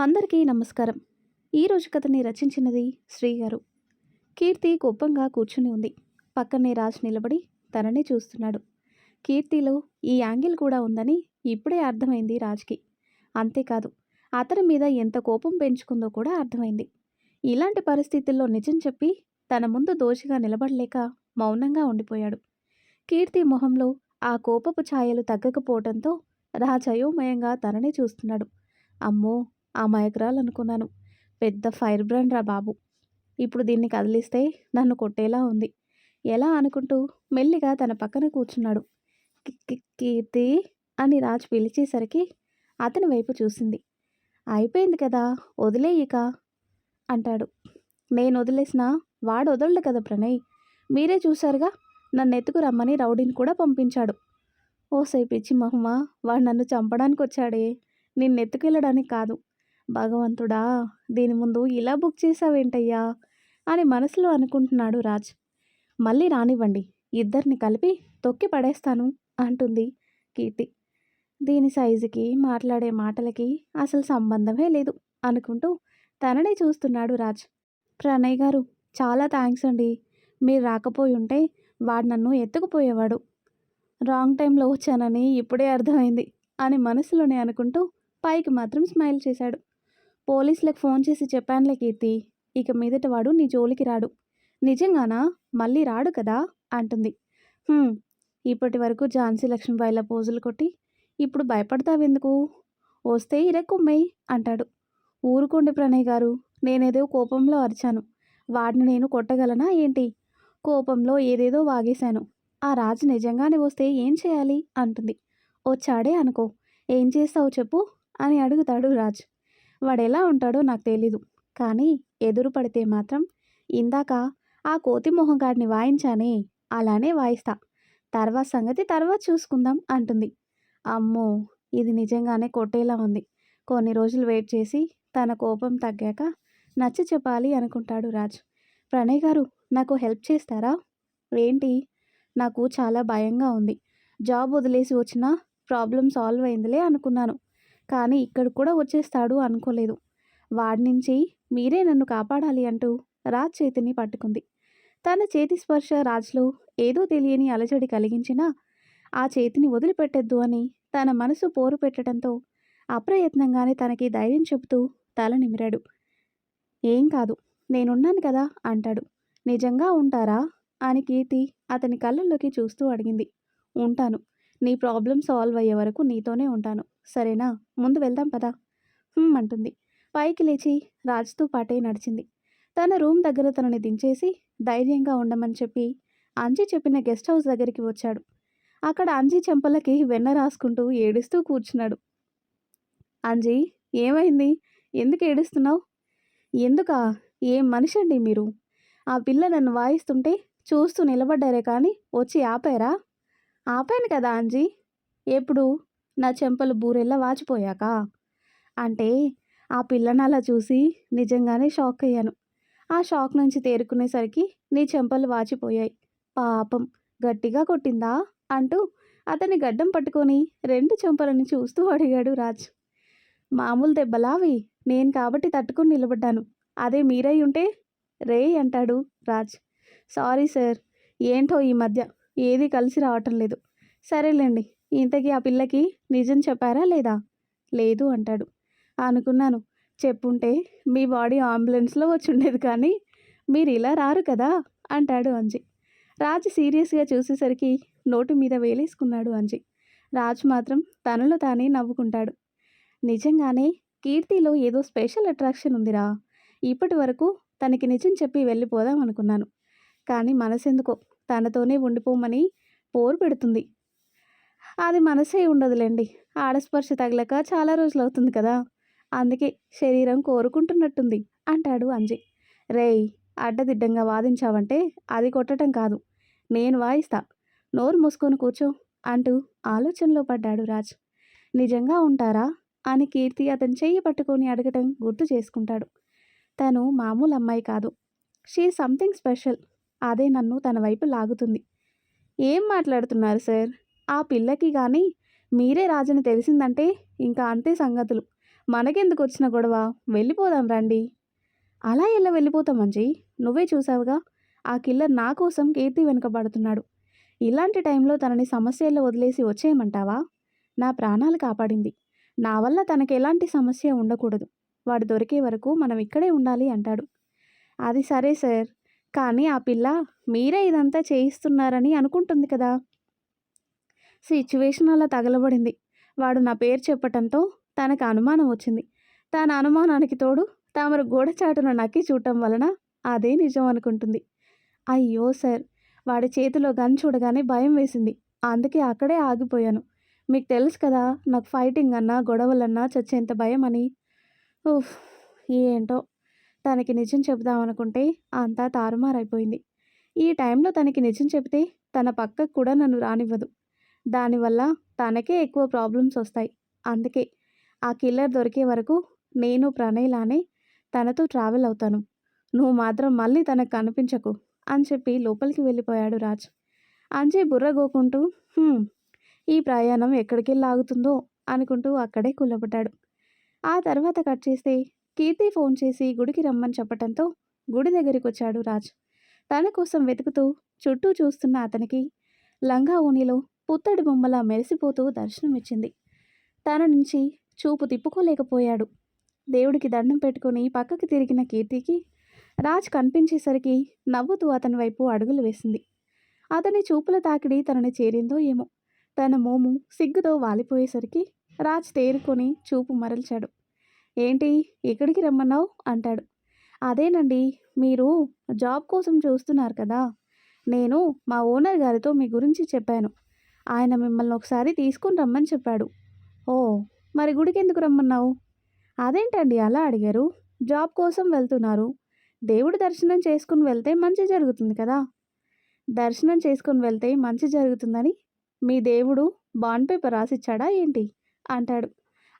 అందరికీ నమస్కారం. ఈరోజు కథని రచించినది శ్రీగారు. కీర్తి కోపంగా కూర్చుని ఉంది. పక్కనే రాజ్ నిలబడి తనని చూస్తున్నాడు. కీర్తిలో ఈ యాంగిల్ కూడా ఉందని ఇప్పుడే అర్థమైంది రాజ్కి. అంతేకాదు, అతని మీద ఎంత కోపం పెంచుకుందో కూడా అర్థమైంది. ఇలాంటి పరిస్థితుల్లో నిజం చెప్పి తన ముందు దోషిగా నిలబడలేక మౌనంగా ఉండిపోయాడు. కీర్తి మొహంలో ఆ కోపపు ఛాయలు తగ్గకపోవడంతో రాజ్ అయోమయంగా తననే చూస్తున్నాడు. అమ్మో, అమాయకురాలనుకున్నాను. పెద్ద ఫైర్ బ్రాండ్ రా బాబు. ఇప్పుడు దీన్ని కదిలిస్తే నన్ను కొట్టేలా ఉంది. ఎలా అనుకుంటూ మెల్లిగా తన పక్కన కూర్చున్నాడు. కీర్తి అని రాజ్ పిలిచేసరికి అతని వైపు చూసింది. అయిపోయింది కదా, వదిలేయిక అంటాడు. నేను వదిలేసినా వాడు వదలడు కదా ప్రణయ్. మీరే చూశారుగా, నన్ను ఎత్తుకు రమ్మని రౌడీని కూడా పంపించాడు. ఓసై పిచ్చి మహుమా, వాడు నన్ను చంపడానికి వచ్చాడే, నిన్నెత్తుకెళ్ళడానికి కాదు. భగవంతుడా, దీని ముందు ఇలా బుక్ చేసావేంటయ్యా అని మనసులో అనుకుంటున్నాడు రాజ్. మళ్ళీ రానివ్వండి, ఇద్దరిని కలిపి తొక్కి పడేస్తాను అంటుంది కీర్తి. దీని సైజుకి మాట్లాడే మాటలకి అసలు సంబంధమే లేదు అనుకుంటూ తననే చూస్తున్నాడు రాజ్. ప్రణయ్ గారు, చాలా థ్యాంక్స్ అండి. మీరు రాకపోయి ఉంటే వాడు నన్ను ఎత్తుకుపోయేవాడు. రాంగ్ టైంలో వచ్చానని ఇప్పుడే అర్థమైంది అని మనసులోనే అనుకుంటూ పైకి మాత్రం స్మైల్ చేశాడు. పోలీసులకు ఫోన్ చేసి చెప్పానులే కీర్తి, ఇక మీదట వాడు నీ జోలికి రాడు. నిజంగానా? మళ్ళీ రాడు కదా అంటుంది. ఇప్పటి వరకు ఝాన్సీ లక్ష్మీబాయిల పోజులు కొట్టి ఇప్పుడు భయపడతావెందుకు? వస్తే ఇరక్కుమ్మేయి అంటాడు. ఊరుకోండి ప్రణయ్ గారు, నేనేదో కోపంలో అరిచాను. వాడిని నేను కొట్టగలనా ఏంటి? కోపంలో ఏదేదో వాగేశాను. ఆ రాజు నిజంగానే వస్తే ఏం చేయాలి అంటుంది. వచ్చాడే అనుకో, ఏం చేస్తావు చెప్పు అని అడుగుతాడు రాజ్. వాడెలా ఉంటాడో నాకు తెలీదు, కానీ ఎదురు పడితే మాత్రం ఇందాక ఆ కోతి మొహంగాడిని వాయించానే, అలానే వాయిస్తా. తర్వాత సంగతి తర్వాత చూసుకుందాం అంటుంది. అమ్మో, ఇది నిజంగానే కొట్టేలా ఉంది. కొన్ని రోజులు వెయిట్ చేసి తన కోపం తగ్గాక నచ్చ చెప్పాలి అనుకుంటాడు రాజ్. ప్రణయ్ గారు, నాకు హెల్ప్ చేస్తారా? ఏంటి? నాకు చాలా భయంగా ఉంది. జాబ్ వదిలేసి వచ్చినా ప్రాబ్లం సాల్వ్ అయిందిలే అనుకున్నాను, కానీ ఇక్కడ కూడా వచ్చేస్తాడు అనుకోలేదు. వాడి నుంచి మీరే నన్ను కాపాడాలి అంటూ రాజ్ చేతిని పట్టుకుంది. తన చేతి స్పర్శ రాజ్లో ఏదో తెలియని అలజడి కలిగించినా ఆ చేతిని వదిలిపెట్టద్దు అని తన మనసు పోరు పెట్టడంతో అప్రయత్నంగానే తనకి ధైర్యం చెబుతూ తల నిమిరాడు. ఏం కాదు, నేనున్నాను కదా అంటాడు. నిజంగా ఉంటారా అని కీర్తి అతని కళ్ళల్లోకి చూస్తూ అడిగింది. ఉంటాను. నీ ప్రాబ్లం సాల్వ్ అయ్యే వరకు నీతోనే ఉంటాను, సరేనా? ముందు వెళ్దాం పదా అంటుంది. పైకి లేచి రాజ్తో పాటే నడిచింది. తన రూమ్ దగ్గర తనని దించేసి ధైర్యంగా ఉండమని చెప్పి అంజీ చెప్పిన గెస్ట్ హౌస్ దగ్గరికి వచ్చాడు. అక్కడ అంజీ చెంపలకి వెన్న రాసుకుంటూ ఏడుస్తూ కూర్చున్నాడు. అంజీ, ఏమైంది? ఎందుకు ఏడుస్తున్నావు? ఎందుకా? ఏం మనిషి అండి మీరు? ఆ పిల్ల నన్ను వాయిస్తుంటే చూస్తూ నిలబడ్డారే కానీ వచ్చి ఆపారా? ఆపాను కదా అంజీ. ఎప్పుడు? నా చెంపలు బూరెల్లా వాచిపోయాక? అంటే ఆ పిల్లని అలా చూసి నిజంగానే షాక్ అయ్యాను. ఆ షాక్ నుంచి తేరుకునేసరికి నీ చెంపలు వాచిపోయాయి. పాపం, గట్టిగా కొట్టిందా అంటూ అతని గడ్డం పట్టుకొని రెండు చెంపలని చూస్తూ అడిగాడు రాజ్. మామూలు దెబ్బలావి, నేను కాబట్టి తట్టుకుని నిలబడ్డాను. అదే మీరై ఉంటే రే అంటాడు రాజ్. సారీ సార్, ఏంటో ఈ మధ్య ఏది కలిసి రావటం లేదు. సరేలేండి, ఇంతకీ ఆ పిల్లకి నిజం చెప్పారా లేదా? లేదు అంటాడు. అనుకున్నాను, చెప్పుంటే మీ బాడీ అంబులెన్స్లో వచ్చి ఉండేది, కానీ మీరు ఇలా రారు కదా అంటాడు అంజీ. రాజ్ సీరియస్గా చూసేసరికి నోటి మీద వేలేసుకున్నాడు అంజీ. రాజ్ మాత్రం తనలో తానే నవ్వుకుంటాడు. నిజంగానే కీర్తిలో ఏదో స్పెషల్ అట్రాక్షన్ ఉందిరా. ఇప్పటి వరకు తనకి నిజం చెప్పి వెళ్ళిపోదాం అనుకున్నాను, కానీ మనసెందుకో తనతోనే ఉండిపోమని పోరు పెడుతుంది. అది మనసే ఉండదులేండి, ఆడస్పర్శ తగలక చాలా రోజులు అవుతుంది కదా, అందుకే శరీరం కోరుకుంటున్నట్టుంది అంటాడు అంజీ. రేయ్, అడ్డదిడ్డంగా వాదించావంటే అది కొట్టడం కాదు, నేను వాయిస్తా. నోరు మూసుకొని కూర్చో అంటూ ఆలోచనలో పడ్డాడు రాజ్. నిజంగా ఉంటారా అని కీర్తి అతని చెయ్యి పట్టుకొని అడగటం గుర్తు చేసుకుంటాడు. తను మామూలు అమ్మాయి కాదు, షీ సంథింగ్ స్పెషల్. అదే నన్ను తన వైపు లాగుతుంది. ఏం మాట్లాడుతున్నారు సార్? ఆ పిల్లకి కానీ మీరే రాజని తెలిసిందంటే ఇంకా అంతే సంగతులు. మనకెందుకొచ్చిన గొడవ? వెళ్ళిపోదాం రండి." "అలా ఎలా వెళ్ళిపోతాం అంజీ? నువ్వే చూసావుగా. ఆ కిల్లర్ నా కోసం కీర్తి వెనుక పడుతున్నాడు. ఇలాంటి టైంలో తనని సమస్యల్లో వదిలేసి వచ్చేయమంటావా? నా ప్రాణాలు కాపాడింది. నా వల్ల తనకెలాంటి సమస్య ఉండకూడదు. వాడు దొరికే వరకు మనం ఇక్కడే ఉండాలి" అంటాడు. "అది సరే సార్. కానీ ఆ పిల్ల మీరే ఇదంతా చేయిస్తున్నారని అనుకుంటుంది కదా." సిచ్యువేషన్ అలా తగలబడింది. వాడు నా పేరు చెప్పటంతో తనకు అనుమానం వచ్చింది. తన అనుమానానికి తోడు తమరు గోడ చాటున నక్కి చూడటం వలన అదే నిజం అనుకుంటుంది. అయ్యో సార్! వాడి చేతిలో గన్ చూడగానే భయం వేసింది. అందుకే అక్కడే ఆగిపోయాను. మీకు తెలుసు కదా నాకు ఫైటింగ్ అన్నా, గొడవలన్నా చచ్చేంత భయం అని. ఉఫ్! ఏంటో తనకి నిజం చెబుదామనుకుంటే అంతా తారుమారైపోయింది. ఈ టైంలో తనకి నిజం చెబితే తన పక్కకు కూడా నన్ను రానివ్వదు. దానివల్ల తనకే ఎక్కువ ప్రాబ్లమ్స్ వస్తాయి. అందుకే ఆ కిల్లర్ దొరికే వరకు నేను ప్రణయ్‌లానే తనతో ట్రావెల్ అవుతాను. నువ్వు మాత్రం మళ్ళీ తనకు కనిపించకు" అని చెప్పి లోపలికి వెళ్ళిపోయాడు రాజ్. అంజయ్ బుర్ర గోకుంటూ "హ్మ్. ఈ ప్రయాణం ఎక్కడికెళ్ళి ఆగుతుందో" అనుకుంటూ అక్కడే కూలబడ్డాడు. ఆ తర్వాత కట్ చేస్తే కీర్తి ఫోన్ చేసి గుడికి రమ్మని చెప్పటంతో గుడి దగ్గరికొచ్చాడు రాజ్. తన కోసం వెతుకుతూ చుట్టూ చూస్తున్న అతనికి లంగా ఓణిలో పుత్తడి బొమ్మలా మెరిసిపోతూ దర్శనమిచ్చింది. తన నుంచి చూపు తిప్పుకోలేకపోయాడు. దేవుడికి దండం పెట్టుకుని పక్కకి తిరిగిన కీర్తికి రాజ్ కనిపించేసరికి నవ్వుతూ అతని వైపు అడుగులు వేసింది. అతని చూపుల తాకిడి తనని చేరిందో ఏమో. తన మోము సిగ్గుతో వాలిపోయేసరికి రాజ్ తేరుకొని చూపు మరల్చాడు. "ఏంటి ఇక్కడికి రమ్మన్నావు?" అంటాడు. "అదేనండి, మీరు జాబ్ కోసం చూస్తున్నారు కదా. నేను మా ఓనర్ గారితో మీ గురించి చెప్పాను. ఆయన మిమ్మల్ని ఒకసారి తీసుకొని రమ్మని చెప్పాడు." "ఓహ్! మరి గుడికెందుకు రమ్మన్నావు?" "అదేంటండి అలా అడిగారు? జాబ్ కోసం వెళ్తున్నారు. దేవుడి దర్శనం చేసుకుని వెళ్తే మంచి జరుగుతుంది కదా." "దర్శనం చేసుకొని వెళ్తే మంచి జరుగుతుందని మీ దేవుడు బాండ్ పేపర్ రాసిచ్చాడా ఏంటి?" అంటాడు.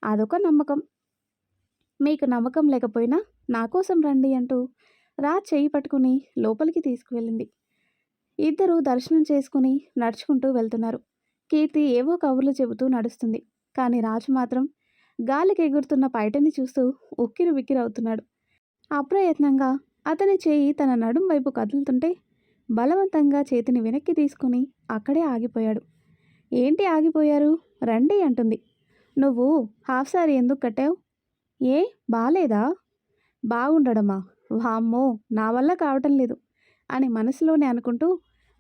"అదొక నమ్మకం. మీకు నమ్మకం లేకపోయినా నా కోసం రండి" అంటూ రాజ్ చెయ్యి పట్టుకుని లోపలికి తీసుకువెళ్ళింది. ఇద్దరూ దర్శనం చేసుకుని నడుచుకుంటూ వెళ్తున్నారు. కీర్తి ఏవో కబుర్లు చెబుతూ నడుస్తుంది. కానీ రాజు మాత్రం గాలికి ఎగురుతున్న పైటని చూస్తూ ఉక్కిరిబిక్కిరవుతున్నాడు. అప్రయత్నంగా అతని చేయి తన నడుం వైపు కదులుతుంటే బలవంతంగా చేతిని వెనక్కి తీసుకుని అక్కడే ఆగిపోయాడు. "ఏంటి ఆగిపోయారు? రండి" అంటుంది. "నువ్వు హాఫ్ సారీ ఎందుకు కట్టావు? ఏ బాలేదా?" "బాగుండడమా? వామ్మో, నా వల్ల కావటం లేదు" అని మనసులోనే అనుకుంటూ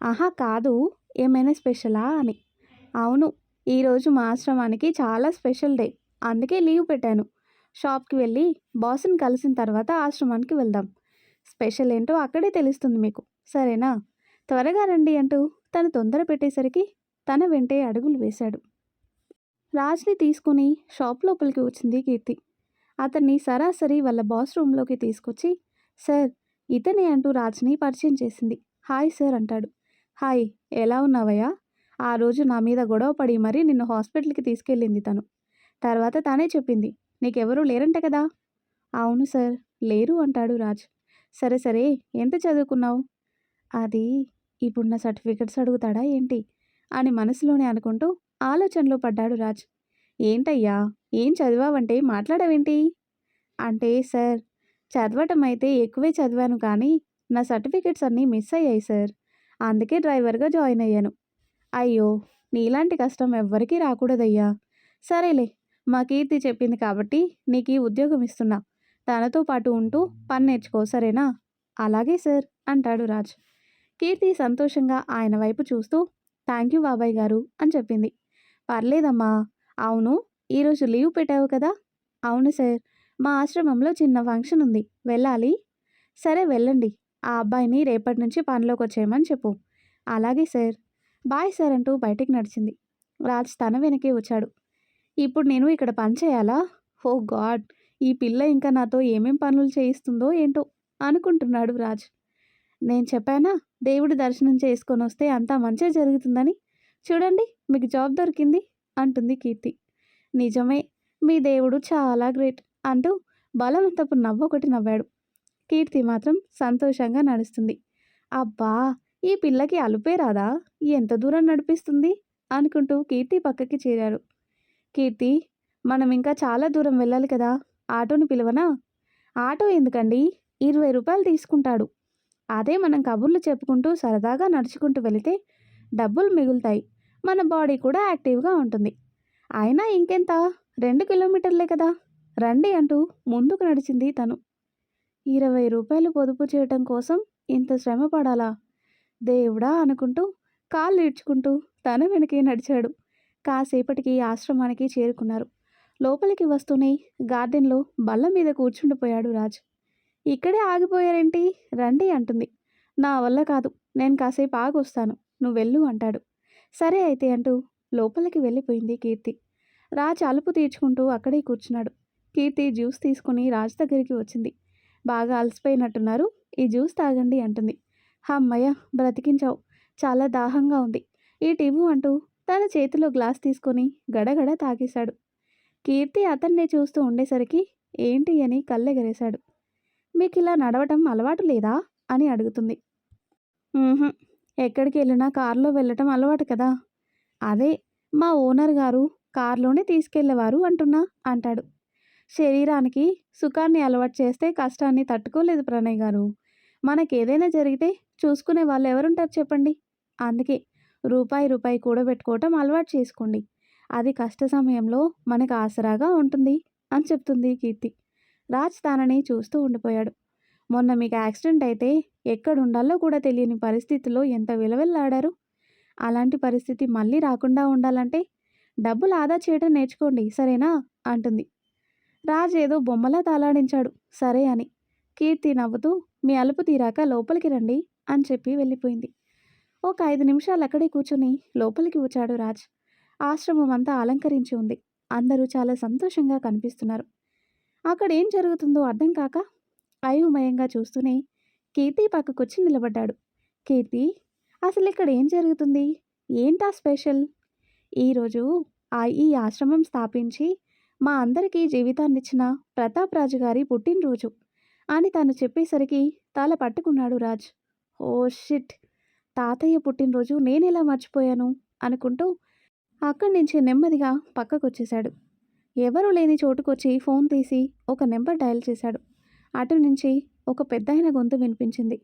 "ఆహా కాదు, ఏమైనా స్పెషలా" అని. "అవును, ఈరోజు మా ఆశ్రమానికి చాలా స్పెషల్ డే. అందుకే లీవ్ పెట్టాను. షాప్కి వెళ్ళి బాస్ని కలిసిన తర్వాత ఆశ్రమానికి వెళ్దాం. స్పెషల్ ఏంటో అక్కడే తెలుస్తుంది మీకు. సరేనా? త్వరగా రండి" అంటూ తను తొందర పెట్టేసరికి తన వెంటే అడుగులు వేశాడు. రాజ్ని తీసుకుని షాప్ లోపలికి వచ్చింది కీర్తి. అతన్ని సరాసరి వాళ్ళ బాస్ రూమ్లోకి తీసుకొచ్చి "సార్, ఇతనే" అంటూ రాజ్ని పరిచయం చేసింది. "హాయ్ సార్" అంటాడు. "హాయ్, ఎలా ఉన్నావయ్యా? ఆ రోజు నా మీద గొడవ పడి మరీ నిన్ను హాస్పిటల్కి తీసుకెళ్ళింది తను. తర్వాత తానే చెప్పింది నీకెవరూ లేరంట కదా." "అవును సార్, లేరు" అంటాడు రాజ్. "సరే సరే, ఎంత చదువుకున్నావు?" "అది ఇప్పుడు నా సర్టిఫికెట్స్ అడుగుతాడా ఏంటి" అని మనసులోనే అనుకుంటూ ఆలోచనలో పడ్డాడు రాజ్. "ఏంటయ్యా, ఏం చదివావంటే మాట్లాడవేంటి?" "అంటే సార్, చదవటం అయితే ఎక్కువే చదివాను కానీ నా సర్టిఫికెట్స్ అన్నీ మిస్ అయ్యాయి సార్. అందుకే డ్రైవర్గా జాయిన్ అయ్యాను." "అయ్యో, నీలాంటి కష్టం ఎవ్వరికీ రాకూడదయ్యా. సరేలే, మా కీర్తి చెప్పింది కాబట్టి నీకు ఈ ఉద్యోగం ఇస్తున్నా. తనతో పాటు ఉంటూ పని నేర్చుకో, సరేనా?" "అలాగే సార్" అంటాడు రాజ్. కీర్తి సంతోషంగా ఆయన వైపు చూస్తూ "థ్యాంక్ యూ బాబాయ్ గారు" అని చెప్పింది. "పర్లేదమ్మా. అవును, ఈరోజు లీవ్ పెట్టావు కదా?" "అవును సార్, మా ఆశ్రమంలో చిన్న ఫంక్షన్ ఉంది, వెళ్ళాలి." "సరే వెళ్ళండి. ఆ అబ్బాయిని రేపటి నుంచి పనిలోకి వచ్చేయమని చెప్పు." "అలాగే సార్. బాయ్ సార్" అంటూ బయటికి నడిచింది. రాజ్ తన వెనకే వచ్చాడు. "ఇప్పుడు నేను ఇక్కడ పని చేయాలా? ఓ గాడ్, ఈ పిల్ల ఇంకా నాతో ఏమేం పనులు చేయిస్తుందో ఏంటో" అనుకుంటున్నాడు రాజ్. "నేను చెప్పానా దేవుడి దర్శనం చేసుకొని వస్తే అంతా మంచే జరుగుతుందని. చూడండి, మీకు జాబ్ దొరికింది" అంటుంది కీర్తి. "నిజమే, మీ దేవుడు చాలా గ్రేట్" అంటూ బలవంతపు నవ్వొకటి నవ్వాడు. కీర్తి మాత్రం సంతోషంగా నడుస్తుంది. "అబ్బా, ఈ పిల్లకి అలుపే రాదా? ఎంత దూరం నడిపిస్తుంది" అనుకుంటూ కీర్తి పక్కకి చేరాడు. "కీర్తి, మనం ఇంకా చాలా దూరం వెళ్ళాలి కదా! ఆటోని పిలవనా? ఆటో ఎందుకండి? ₹20 తీసుకుంటాడు. అదే మనం కబుర్లు చెప్పుకుంటూ సరదాగా నడుచుకుంటూ వెళితే డబ్బులు మిగులుతాయి. మన బాడీ కూడా యాక్టివ్‌గా ఉంటుంది. అయినా ఇంకెంత 2 కిలోమీటర్లే కదా! రండి అంటూ ముందుకు నడిచింది తను. ₹20 పొదుపు చేయటం కోసం ఇంత శ్రమ పడాలా? దేవుడా అనుకుంటూ కాళ్ళు ఈడ్చుకుంటూ తన వెనకే నడిచాడు. కాసేపటికి ఆశ్రమానికి చేరుకున్నారు. లోపలికి వస్తూనే గార్డెన్‌లో బల్ల మీద కూర్చుండిపోయాడు రాజ్. ఇక్కడే ఆగిపోయారేంటి? రండి అంటుంది. నా వల్ల కాదు. నేను కాసేపు ఆగొస్తాను. నువ్వెళ్ళు అంటాడు. సరే అయితే అంటూ లోపలికి వెళ్ళిపోయింది కీర్తి. రాజ్ అలుపు తీర్చుకుంటూ అక్కడే కూర్చున్నాడు. కీర్తి జ్యూస్ తీసుకుని రాజ్ దగ్గరికి వచ్చింది. బాగా అలసిపోయినట్టున్నారు. ఈ జ్యూస్ తాగండి అంటుంది. హమ్మయ్య! బ్రతికించావు. చాలా దాహంగా ఉంది. ఇటివ్వు అంటూ తన చేతిలో గ్లాస్ తీసుకొని గడగడ తాగేశాడు. కీర్తి అతన్నే చూస్తూ ఉండేసరికి ఏంటి అని కళ్ళెగరేశాడు. మీకిలా నడవటం అలవాటు లేదా? అని అడుగుతుంది. హుహు. ఎక్కడికెళ్ళినా కారులో వెళ్ళటం అలవాటు కదా! అదే మా ఓనర్ గారు కారులోనే తీసుకెళ్ళేవారు అంటున్నా అంటాడు. శరీరానికి సుఖాన్ని అలవాటు చేస్తే కష్టాన్ని తట్టుకోలేదు ప్రణయ్ గారు. మనకేదైనా జరిగితే చూసుకునే వాళ్ళు ఎవరుంటారు చెప్పండి? అందుకే రూపాయి, రూపాయి కూడబెట్టుకోవటం అలవాటు చేసుకోండి. అది కష్ట సమయంలో మనకు ఆసరాగా ఉంటుంది అని చెప్తుంది కీర్తి. రాజ్ తనని చూస్తూ ఉండిపోయాడు. మొన్న మీకు యాక్సిడెంట్ అయితే ఎక్కడుండాలో కూడా తెలియని పరిస్థితిలో ఎంత విలవిల్లాడారు. అలాంటి పరిస్థితి మళ్ళీ రాకుండా ఉండాలంటే డబ్బులు ఆదా చేయడం నేర్చుకోండి సరేనా? అంటుంది. రాజ్ ఏదో బొమ్మలా తాలాడించాడు సరే అని. కీర్తి నవ్వుతూ మీ అలుపు తీరాక లోపలికి రండి అని చెప్పి వెళ్ళిపోయింది. ఒక 5 నిమిషాలు అక్కడే కూర్చుని లోపలికి వచ్చాడు రాజ్. ఆశ్రమం అంతా అలంకరించి ఉంది. అందరూ చాలా సంతోషంగా కనిపిస్తున్నారు. అక్కడేం జరుగుతుందో అర్థం కాక అయోమయంగా చూస్తూనే కీర్తి పక్కకొచ్చి నిలబడ్డాడు. కీర్తి, అసలు ఇక్కడ ఏం జరుగుతుంది? ఏంటా స్పెషల్? ఈరోజు ఈ ఆశ్రమం స్థాపించి మా అందరికీ జీవితాన్నిచ్చిన ప్రతాప్ రాజు గారి పుట్టినరోజు అని తను చెప్పేసరికి తల పట్టుకున్నాడు రాజ్. Oh shit! తాతయ్య పుట్టినరోజు నేనెలా మర్చిపోయాను అనుకుంటూ అక్కడి నుంచి నెమ్మదిగా పక్కకొచ్చేశాడు. ఎవరూ లేని చోటుకొచ్చి ఫోన్ తీసి ఒక నెంబర్ డయల్ చేశాడు. అటు నుంచి ఒక పెద్దాయన గొంతు వినిపించింది.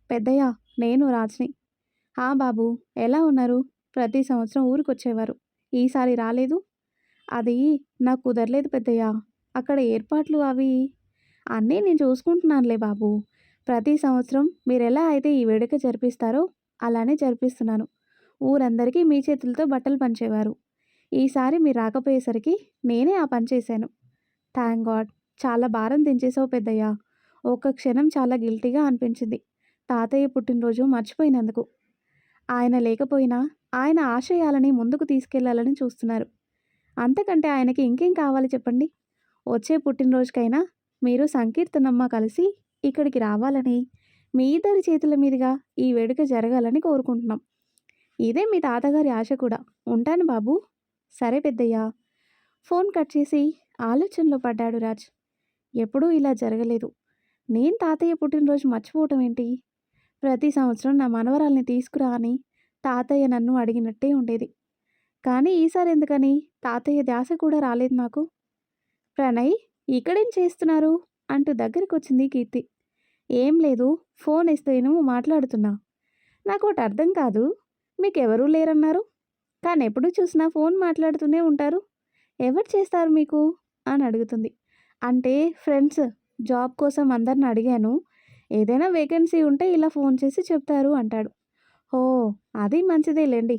పెద్దయ్య, నేను రాజ్ని. బాబు, ఎలా ఉన్నారు? ప్రతి సంవత్సరం ఊరికొచ్చేవారు. ఈసారి రాలేదు? అది నాకు కుదరలేదు పెద్దయ్య. అక్కడ ఏర్పాట్లు అవి అన్నీ నేను చూసుకుంటున్నానులే బాబు. ప్రతి సంవత్సరం మీరెలా అయితే ఈ వేడుక జరిపిస్తారో అలానే జరిపిస్తున్నాను. ఊరందరికీ మీ చేతులతో బట్టలు పంచేవారు. ఈసారి మీరు రాకపోయేసరికి నేనే ఆ పని చేశాను. Thank God. చాలా భారం దించేసావు పెద్దయ్య. ఒక్క క్షణం చాలా గిల్టీగా అనిపించింది. తాతయ్య పుట్టినరోజు మర్చిపోయినందుకు. ఆయన లేకపోయినా ఆయన ఆశయాలని ముందుకు తీసుకెళ్లాలని చూస్తున్నారు. అంతకంటే ఆయనకి ఇంకేం కావాలి చెప్పండి? వచ్చే పుట్టినరోజుకైనా మీరు సంకీర్తనమ్మ కలిసి ఇక్కడికి రావాలని, మీ ఇద్దరి చేతుల మీదుగా ఈ వేడుక జరగాలని కోరుకుంటున్నాం. ఇదే మీ తాతగారి ఆశ కూడా. ఉంటాను బాబు. సరే పెద్దయ్య. ఫోన్ కట్ చేసి ఆలోచనలో పడ్డాడు రాజ్. ఎప్పుడూ ఇలా జరగలేదు. నేను తాతయ్య పుట్టినరోజు మర్చిపోవటం ఏంటి? ప్రతి సంవత్సరం నా మనవరాల్ని తీసుకురా అని తాతయ్య నన్ను అడిగినట్టే ఉండేది. కానీ ఈసారి ఎందుకని తాతయ్య ధ్యాస కూడా రాలేదు నాకు. ప్రణయ్, ఇక్కడేం చేస్తున్నారు అంటూ దగ్గరికొచ్చింది కీర్తి. ఏం లేదు, ఫోన్ ఇస్తేను మాట్లాడుతున్నా. నాకోటి అర్థం కాదు. మీకెవరూ లేరన్నారు, కానీ ఎప్పుడు చూసినా ఫోన్ మాట్లాడుతూనే ఉంటారు. ఎవరు చేస్తారు మీకు అని అడుగుతుంది. అంటే ఫ్రెండ్స్, జాబ్ కోసం అందరిని అడిగాను. ఏదైనా వేకెన్సీ ఉంటే ఇలా ఫోన్ చేసి చెప్తారు అంటాడు. ఓ, అది మంచిదేలేండి.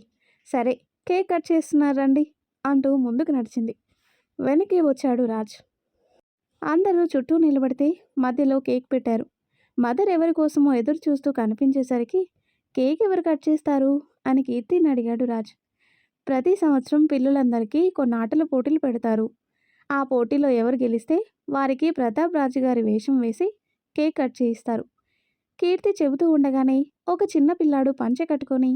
సరే, కేక్ కట్ చేస్తున్నారండి అంటూ ముందుకు నడిచింది. వెనక్కి వచ్చాడు రాజ్. అందరూ చుట్టూ నిలబడితే మధ్యలో కేక్ పెట్టారు. మదర్ ఎవరి కోసమో ఎదురు చూస్తూ కనిపించేసరికి కేక్ ఎవరు కట్ చేస్తారు అని కీర్తిని అడిగాడు రాజ్. ప్రతి సంవత్సరం పిల్లలందరికీ కొన్ని ఆటల పోటీలు పెడతారు. ఆ పోటీలో ఎవరు గెలిస్తే వారికి ప్రతాప్ రాజు గారి వేషం వేసి కేక్ కట్ చేయిస్తారు. కీర్తి చెబుతూ ఉండగానే ఒక చిన్న పిల్లాడు పంచె కట్టుకొని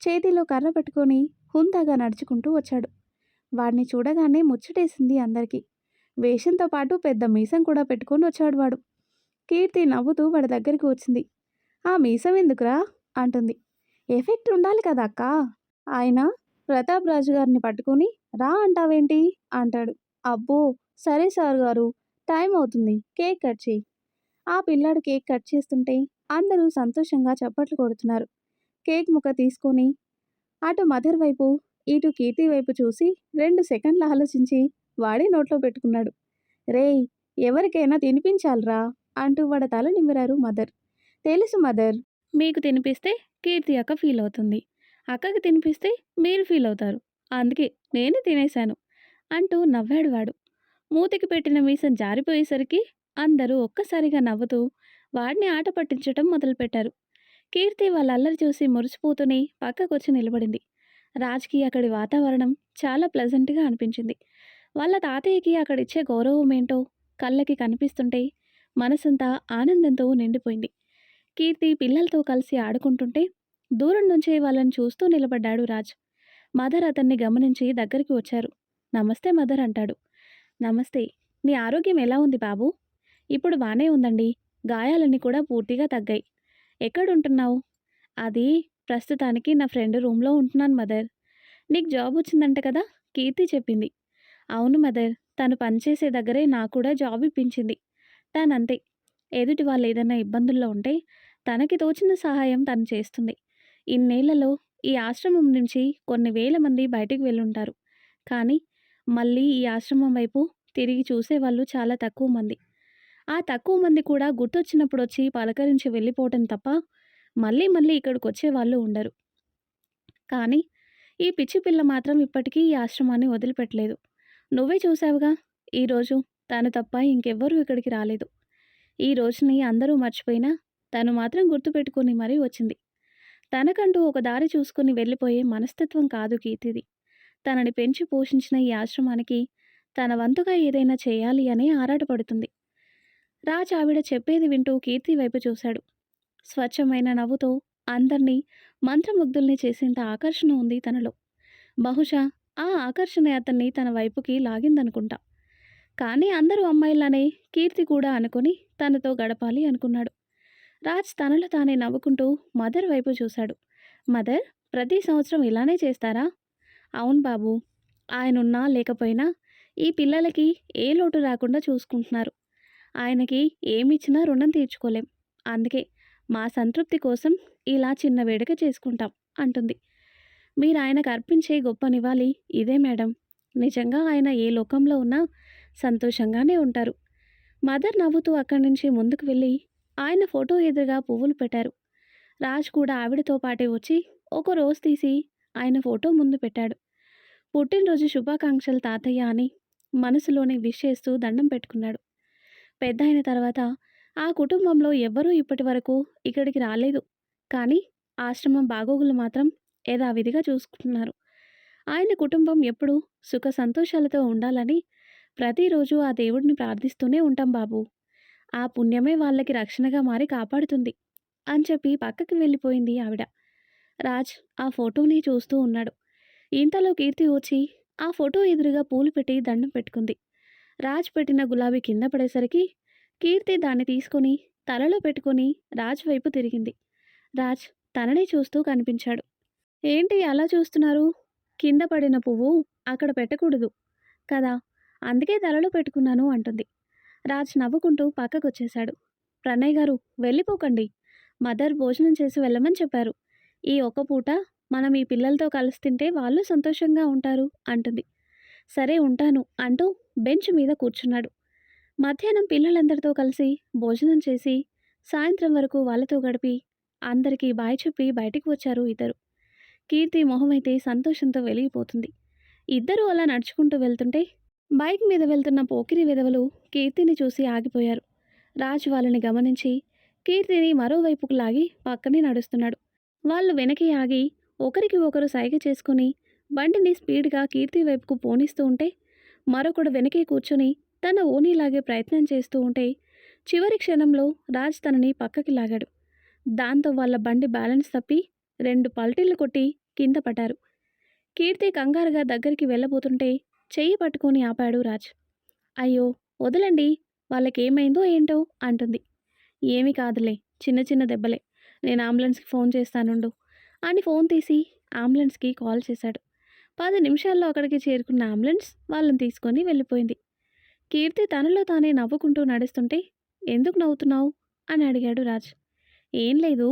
చేతిలో కర్ర పట్టుకొని హుందాగా నడుచుకుంటూ వచ్చాడు. వాడిని చూడగానే ముచ్చటేసింది అందరికీ. వేషంతో పాటు పెద్ద మీసం కూడా పెట్టుకొని వచ్చాడు వాడు. కీర్తి నవ్వుతూ వాడి దగ్గరికి వచ్చింది. ఆ మీసం ఎందుకురా అంటుంది. ఎఫెక్ట్ ఉండాలి కదా అక్క. ఆయన ప్రతాప్ రాజు గారిని పట్టుకొని రా అంటావేంటి అంటాడు. అబ్బో! సరే సార్ గారు, టైం అవుతుంది. కేక్ కట్ చెయ్యి. ఆ పిల్లాడు కేక్ కట్ చేస్తుంటే అందరూ సంతోషంగా చప్పట్లు కొడుతున్నారు. కేక్ ముక్క తీసుకొని అటు మదర్ వైపు, ఇటు కీర్తి వైపు చూసి 2 సెకండ్లు ఆలోచించి వాడే నోట్లో పెట్టుకున్నాడు. రేయ్! ఎవరికైనా తినిపించాలిరా అంటూ వాడి తల నిమిరారు మదర్. తెలుసు మదర్. మీకు తినిపిస్తే కీర్తి అక్క ఫీల్ అవుతుంది. అక్కకి తినిపిస్తే మీరు ఫీల్ అవుతారు. అందుకే నేనే తినేశాను అంటూ నవ్వాడు వాడు. మూతికి పెట్టిన మీసం జారిపోయేసరికి అందరూ ఒక్కసారిగా నవ్వుతూ వాడిని ఆట పట్టించటం మొదలుపెట్టారు. కీర్తి వాళ్ళ అల్లరి చూసి మురిసిపోతూనే పక్కకొచ్చి నిలబడింది. రాజ్కి అక్కడి వాతావరణం చాలా ప్లెజెంట్గా అనిపించింది. వాళ్ళ తాతయ్యకి అక్కడిచ్చే గౌరవం ఏంటో కళ్ళకి కనిపిస్తుంటే మనసంతా ఆనందంతో నిండిపోయింది. కీర్తి పిల్లలతో కలిసి ఆడుకుంటుంటే దూరం నుంచే వాళ్ళని చూస్తూ నిలబడ్డాడు రాజ్. మదర్ అతన్ని గమనించి దగ్గరికి వచ్చారు. నమస్తే మదర్ అంటాడు. నమస్తే. నీ ఆరోగ్యం ఎలా ఉంది బాబు? ఇప్పుడు బానే ఉందండి. గాయాలన్నీ కూడా పూర్తిగా తగ్గాయి. ఎక్కడుంటున్నావు? అది ప్రస్తుతానికి నా ఫ్రెండ్ రూమ్లో ఉంటున్నాను మదర్. నీకు జాబ్ వచ్చిందంట కదా? కీర్తి చెప్పింది. అవును మదర్. తను పనిచేసే దగ్గరే నాకు కూడా జాబ్ ఇప్పించింది. తనంతే. ఎదుటి వాళ్ళు ఏదైనా ఇబ్బందుల్లో ఉంటే తనకి తోచిన సహాయం తను చేస్తుంది. ఇన్నేళ్లలో ఈ ఆశ్రమం నుంచి కొన్ని వేల మంది బయటికి వెళ్ళుంటారు. కానీ మళ్ళీ ఈ ఆశ్రమం వైపు తిరిగి చూసేవాళ్ళు చాలా తక్కువ మంది. ఆ తక్కువ మంది కూడా గుర్తొచ్చినప్పుడు వచ్చి పలకరించి వెళ్ళిపోవటం తప్ప మళ్ళీ మళ్ళీ ఇక్కడికొచ్చేవాళ్ళు ఉండరు. కానీ ఈ పిచ్చి పిల్ల మాత్రం ఇప్పటికీ ఈ ఆశ్రమాన్ని వదిలిపెట్టలేదు. నువ్వే చూసావుగా, ఈరోజు తను తప్ప ఇంకెవ్వరూ ఇక్కడికి రాలేదు. ఈ రోజుని అందరూ మర్చిపోయినా తను మాత్రం గుర్తుపెట్టుకుని మరీ వచ్చింది. తనకంటూ ఒక దారి చూసుకుని వెళ్ళిపోయే మనస్తత్వం కాదు కీర్తిది. తనని పెంచి పోషించిన ఈ ఆశ్రమానికి తన వంతుగా ఏదైనా చేయాలి అని ఆరాటపడుతుంది. రాజ్ ఆవిడ చెప్పేది వింటూ కీర్తి వైపు చూశాడు. స్వచ్ఛమైన నవ్వుతో అందర్నీ మంత్రముగ్ధుల్ని చేసేంత ఆకర్షణ ఉంది తనలో. బహుశా ఆ ఆకర్షణ అతన్ని తన వైపుకి లాగిందనుకుంటా. కానీ అందరూ అమ్మాయిలానే కీర్తి కూడా అనుకుని తనతో గడపాలి అనుకున్నాడు. రాజ్ తనలో తానే నవ్వుకుంటూ మదర్ వైపు చూశాడు. మదర్, ప్రతి సంవత్సరం ఇలానే చేస్తారా? అవును బాబు. ఆయనున్నా లేకపోయినా ఈ పిల్లలకి ఏ లోటు రాకుండా చూసుకుంటున్నారు. ఆయనకి ఏమిచ్చినా రుణం తీర్చుకోలేం. అందుకే మా సంతృప్తి కోసం ఇలా చిన్న వేడుక చేసుకుంటాం అంటుంది. మీరు ఆయనకు అర్పించే గొప్ప నివాళి ఇదే మేడం. నిజంగా ఆయన ఏ లోకంలో ఉన్నా సంతోషంగానే ఉంటారు. మదర్ నవ్వుతూ అక్కడి నుంచి ముందుకు వెళ్ళి ఆయన ఫోటో ఎదురుగా పువ్వులు పెట్టారు. రాజ్ కూడా ఆవిడతో పాటే వచ్చి ఒక రోజ్ తీసి ఆయన ఫోటో ముందు పెట్టాడు. పుట్టినరోజు శుభాకాంక్షలు తాతయ్య అని మనసులోనే విష్ చేస్తూ దండం పెట్టుకున్నాడు. పెద్ద అయిన తర్వాత ఆ కుటుంబంలో ఎవ్వరూ ఇప్పటి వరకు ఇక్కడికి రాలేదు. కానీ ఆశ్రమం బాగోగులు మాత్రం యథావిధిగా చూసుకుంటున్నారు. ఆయన కుటుంబం ఎప్పుడూ సుఖ సంతోషాలతో ఉండాలని ప్రతిరోజు ఆ దేవుడిని ప్రార్థిస్తూనే ఉంటాం బాబు. ఆ పుణ్యమే వాళ్ళకి రక్షణగా మారి కాపాడుతుంది అని చెప్పి పక్కకి వెళ్ళిపోయింది ఆవిడ. రాజ్ ఆ ఫోటోని చూస్తూ ఉన్నాడు. ఇంతలో కీర్తి వచ్చి ఆ ఫోటో ఎదురుగా పూలు పెట్టి దండం పెట్టుకుంది. రాజ్ పెట్టిన గులాబీ కింద పడేసరికి కీర్తి దాన్ని తీసుకొని తలలో పెట్టుకొని రాజ్ వైపు తిరిగింది. రాజ్ తననే చూస్తూ కనిపించాడు. ఏంటి అలా చూస్తున్నారు? కింద పడిన పువ్వు అక్కడ పెట్టకూడదు కదా, అందుకే తలలో పెట్టుకున్నాను అంటుంది. రాజ్ నవ్వుకుంటూ పక్కకొచ్చేశాడు. ప్రణయ్ గారు, వెళ్ళిపోకండి. మదర్ భోజనం చేసి వెళ్ళమని చెప్పారు. ఈ ఒక్క పూట మనం ఈ పిల్లలతో కలిసి తింటే వాళ్ళు సంతోషంగా ఉంటారు అంటుంది. సరే ఉంటాను అంటూ బెంచ్ మీద కూర్చున్నాడు. మధ్యాహ్నం పిల్లలందరితో కలిసి భోజనం చేసి సాయంత్రం వరకు వాళ్ళతో గడిపి అందరికీ బాయ్ చెప్పి బయటికి వచ్చారు ఇద్దరు. కీర్తి మొహమైతే సంతోషంతో వెలిగిపోతుంది. ఇద్దరూ అలా నడుచుకుంటూ వెళ్తుంటే బైక్ మీద వెళ్తున్న పోకిరి విధవలు కీర్తిని చూసి ఆగిపోయారు. రాజ్ వాళ్ళని గమనించి కీర్తిని మరోవైపుకు లాగి పక్కనే నడుస్తున్నాడు. వాళ్ళు వెనక్కి ఆగి ఒకరికి ఒకరు సైగ చేసుకుని బండిని స్పీడ్గా కీర్తి వైపుకు పోనిస్తూ ఉంటే మరొకడు వెనకే కూర్చొని తన ఓనీలాగే ప్రయత్నం చేస్తూ ఉంటే చివరి క్షణంలో రాజ్ తనని పక్కకి లాగాడు. దాంతో వాళ్ళ బండి బ్యాలెన్స్ తప్పి 2 పల్టీలు కొట్టి కింద పడ్డారు. కీర్తి కంగారుగా దగ్గరికి వెళ్ళబోతుంటే చెయ్యి పట్టుకొని ఆపాడు రాజ్. అయ్యో వదలండి, వాళ్ళకేమైందో ఏంటో అంటుంది. ఏమీ కాదులే, చిన్న చిన్న దెబ్బలే, నేను అంబులెన్స్కి ఫోన్ చేస్తానుండు అని ఫోన్ తీసి అంబులెన్స్కి కాల్ చేశాడు. 10 నిమిషాల్లో అక్కడికి చేరుకున్న అంబులెన్స్ వాళ్ళని తీసుకొని వెళ్ళిపోయింది. కీర్తి తనలో తానే నవ్వుకుంటూ నడుస్తుంటే, "ఎందుకు నవ్వుతున్నావు?" అని అడిగాడు రాజ్. "ఏం లేదు.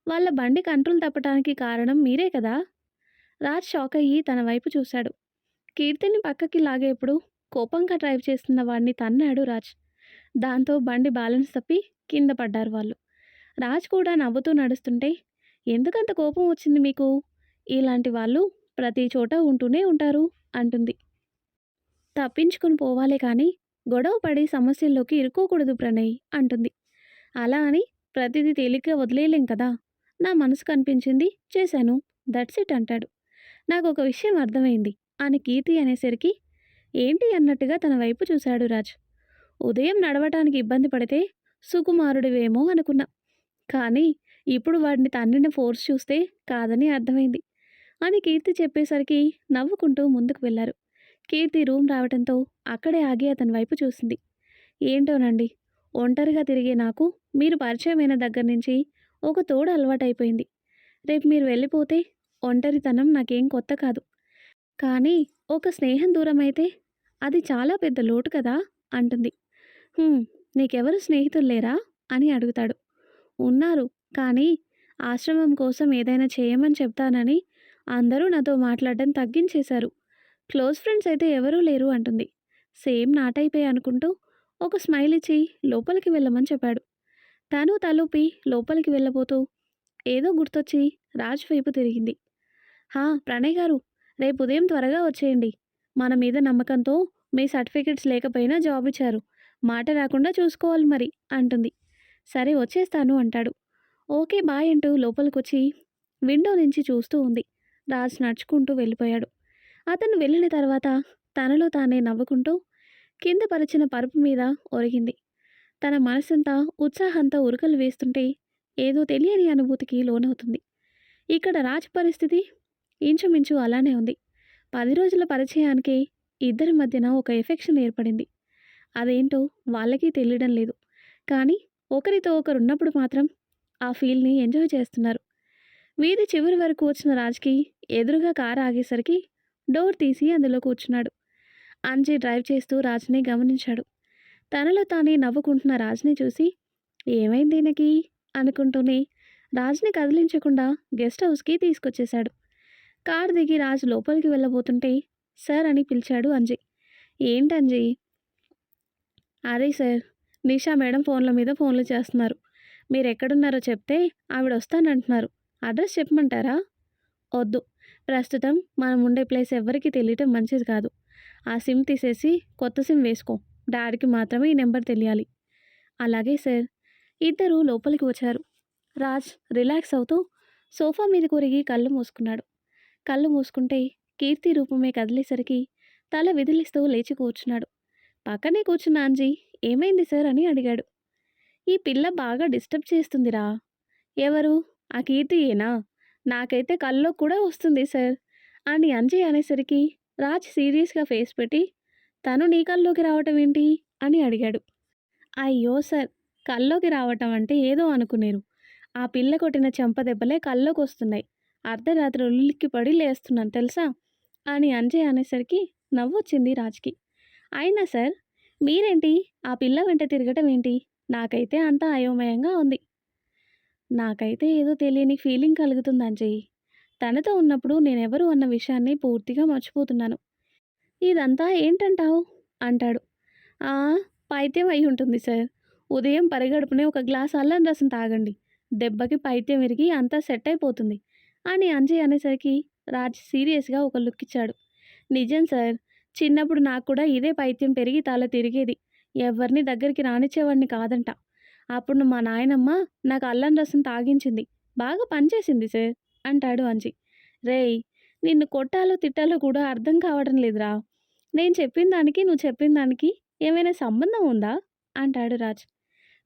వాళ్ళ బండి కంట్రోల్ తప్పటానికి కారణం మీరే కదా!" రాజ్ షాకయ్యి తన వైపు చూశాడు. కీర్తిని పక్కకి లాగేప్పుడు కోపంగా డ్రైవ్ చేస్తున్న వాడిని తన్నాడు రాజ్. దాంతో బండి బ్యాలెన్స్ తప్పి కింద పడ్డారు వాళ్ళు. రాజ్ కూడా నవ్వుతూ నడుస్తుంటే, "ఎందుకంత కోపం వచ్చింది మీకు? ఇలాంటి వాళ్ళు ప్రతి చోట ఉంటూనే ఉంటారు" అంటుంది. "తప్పించుకుని పోవాలే కానీ గొడవ పడి సమస్యల్లోకి ఇరుక్కోకూడదు ప్రణయ్" అంటుంది. "అలా అని ప్రతిదీ తేలిగ్గా వదిలేయలేం కదా! నా మనసుకు అనిపించింది చేశాను. దట్స్ ఇట్" అంటాడు. "నాకొక విషయం అర్థమైంది" అని కీర్తి అనేసరికి, "ఏంటి?" అన్నట్టుగా తన వైపు చూశాడు రాజ్. "ఉదయం నడవటానికి ఇబ్బంది పడితే సుకుమారుడివేమో అనుకున్నా. కానీ ఇప్పుడు వాడిని తన్నిన ఫోర్స్ చూస్తే కాదని అర్థమైంది" అని కీర్తి చెప్పేసరికి నవ్వుకుంటూ ముందుకు వెళ్లారు. కీర్తి రూమ్ రావటంతో అక్కడే ఆగి అతని వైపు చూసింది. "ఏంటోనండి, ఒంటరిగా తిరిగే నాకు మీరు పరిచయమైన దగ్గర నుంచి ఒక తోడు అలవాటైపోయింది. రేపు మీరు వెళ్ళిపోతే ఒంటరితనం నాకేం కొత్త కాదు. కానీ ఒక స్నేహం దూరమైతే అది చాలా పెద్ద లోటు కదా" అంటుంది. "హ్మ్. నీకెవరు స్నేహితులు లేరా?" అని అడుగుతాడు. "ఉన్నారు. కానీ ఆశ్రమం కోసం ఏదైనా చేయమని చెప్తానని అందరూ నాతో మాట్లాడడం తగ్గించేశారు. క్లోజ్ ఫ్రెండ్స్ అయితే ఎవరూ లేరు" అంటుంది. సేమ్ నా టైపే అనుకుంటూ ఒక స్మైల్ ఇచ్చి లోపలికి వెళ్ళమని చెప్పాడు. తను తలూపి లోపలికి వెళ్ళబోతూ ఏదో గుర్తొచ్చి రాజ్ వైపు తిరిగింది. "హా! ప్రణయ్ గారు, రేపు ఉదయం త్వరగా వచ్చేయండి. మన మీద నమ్మకంతో మీ సర్టిఫికెట్స్ లేకపోయినా జాబ్ ఇచ్చారు. మాట రాకుండా చూసుకోవాలి మరి" అంటుంది. "సరే వచ్చేస్తాను" అంటాడు. "ఓకే బాయ్" అంటూ లోపలికొచ్చి విండో నుంచి చూస్తూ ఉంది. రాజ్ నడుచుకుంటూ వెళ్ళిపోయాడు. అతను వెళ్ళిన తర్వాత తనలో తానే నవ్వుకుంటూ కింద పరిచిన పరుపు మీద ఒరిగింది. తన మనసంతా ఉత్సాహంతో ఉరకలు వేస్తుంటే ఏదో తెలియని అనుభూతికి లోనవుతుంది. ఇక్కడ రాజ్ పరిస్థితి ఇంచుమించు అలానే ఉంది. 10 రోజుల పరిచయానికే ఇద్దరి మధ్యన ఒక ఎఫెక్షన్ ఏర్పడింది. అదేంటో వాళ్ళకి తెలియడం లేదు. కానీ ఒకరితో ఒకరున్నప్పుడు మాత్రం ఆ ఫీల్‌ని ఎంజాయ్ చేస్తున్నారు. వీధి చివరి వరకు వచ్చిన రాజ్‌కి ఎదురుగా కారు ఆగేసరికి డోర్ తీసి అందులో కూర్చున్నాడు. అంజీ డ్రైవ్ చేస్తూ రాజ్‌ని గమనించాడు. తనలో తానే నవ్వుకుంటున్న రాజ్‌ని చూసి, "ఏమైంది ఈయనకి?" అనుకుంటూనే రాజ్‌ని కదిలించకుండా గెస్ట్ హౌస్‌కి తీసుకొచ్చేశాడు. కారు దిగి రాజ్ లోపలికి వెళ్ళబోతుంటే, "సార్" అని పిలిచాడు అంజీ. "ఏంటంజీ?" "అదే సార్, నిషా మేడం ఫోన్ల మీద ఫోన్లు చేస్తున్నారు. మీరెక్కడున్నారో చెప్తే ఆవిడొస్తానంటున్నారు. అడ్రస్ చెప్పమంటారా?" "వద్దు. ప్రస్తుతం మనం ఉండే ప్లేస్ ఎవ్వరికీ తెలియటం మంచిది కాదు. ఆ సిమ్ తీసేసి కొత్త సిమ్ వేసుకో. డాడీకి మాత్రమే ఈ నెంబర్ తెలియాలి." "అలాగే సార్." ఇద్దరూ లోపలికి వచ్చారు. రాజ్ రిలాక్స్ అవుతూ సోఫా మీద కొరిగి కళ్ళు మూసుకున్నాడు. కళ్ళు మూసుకుంటే కీర్తి రూపమే కదిలేసరికి తల విదిలిస్తూ లేచి కూర్చున్నాడు. పక్కనే కూర్చున్న అంజీ, "ఏమైంది సార్?" అని అడిగాడు. "ఈ పిల్ల బాగా డిస్టర్బ్ చేస్తుందిరా." "ఎవరు? ఆ కీర్తియేనా? నాకైతే కల్లో కూడా వస్తుంది సార్" అని అంజీ అనేసరికి రాజ్ సీరియస్‌గా ఫేస్ పెట్టి, "తను నీ కల్లోకి రావటం ఏంటి?" అని అడిగాడు. "అయ్యో సార్! కల్లోకి రావటం అంటే ఏదో అనుకునేరు. ఆ పిల్ల కొట్టిన చెంపదెబ్బలే కల్లోకొస్తున్నాయి. అర్ధరాత్రి ఉలిక్కిపడి లేస్తున్నాను తెలుసా?" అని అంజయ్ అనేసరికి నవ్వొచ్చింది రాజ్‌కి. "అయినా సార్, మీరేంటి ఆ పిల్ల వెంట తిరగటం ఏంటి? నాకైతే అంతా అయోమయంగా ఉంది." "నాకైతే ఏదో తెలియని ఫీలింగ్ కలుగుతుంది అంజయ్. తనతో ఉన్నప్పుడు నేనెవరు అన్న విషయాన్ని పూర్తిగా మర్చిపోతున్నాను. ఇదంతా ఏంటంటావు?" అంటాడు. "ఆ! పైత్యం అయ్యుంటుంది సార్. ఉదయం పరిగడుపునే ఒక గ్లాస్ అల్లం రసం తాగండి. దెబ్బకి పైత్యం విరిగి అంతా సెట్ అయిపోతుంది" అని అంజయ్ అనేసరికి రాజ్ సీరియస్‌గా ఒక లుక్ ఇచ్చాడు. "నిజం సార్. చిన్నప్పుడు నాకు కూడా ఇదే పైత్యం పెరిగి తల తిరిగేది. ఎవ్వరిని దగ్గరికి రానిచ్చేవాడిని కాదంట. అప్పుడు మా నాయనమ్మ నాకు అల్లం రసం తాగించింది. బాగా పనిచేసింది సార్" అంటాడు అంజయ్. "రేయ్! నిన్ను కొట్టాలో తిట్టాలో కూడా అర్థం కావడం లేదురా. నేను చెప్పిన దానికి నువ్వు చెప్పిన దానికి ఏమైనా సంబంధం ఉందా?" అంటాడు రాజ్.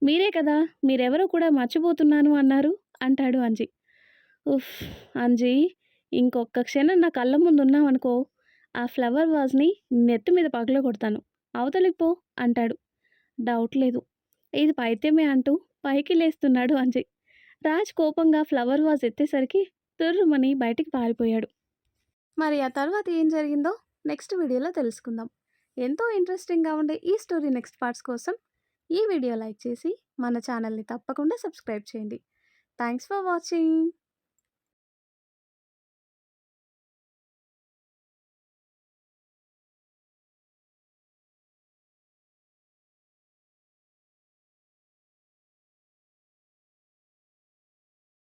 "మీరే కదా మీరెవరో కూడా మర్చిపోతున్నాను అన్నారు" అంటాడు అంజీ. "ఉఫ్! అంజీ, ఇంకొక్క క్షణం నా కళ్ళ ముందున్నావనుకో, ఆ ఫ్లవర్ వాజ్‌ని నెత్తి మీద పగలగొడతాను. అవతలికి పో" అంటాడు. "డౌట్ లేదు. ఇది పైత్యమే" అంటూ పైకి లేస్తున్నాడు అంజయ్. రాజ్ కోపంగా ఫ్లవర్ వాజ్ ఎత్తేసరికి తుర్రుమని బయటికి పారిపోయాడు. మరి ఆ తర్వాత ఏం జరిగిందో నెక్స్ట్ వీడియోలో తెలుసుకుందాం. ఎంతో ఇంట్రెస్టింగ్‌గా ఉండే ఈ స్టోరీ నెక్స్ట్ పార్ట్స్ కోసం ఈ వీడియో లైక్ చేసి మన ఛానల్‌ని తప్పకుండా సబ్స్క్రైబ్ చేయండి. Thanks for watching.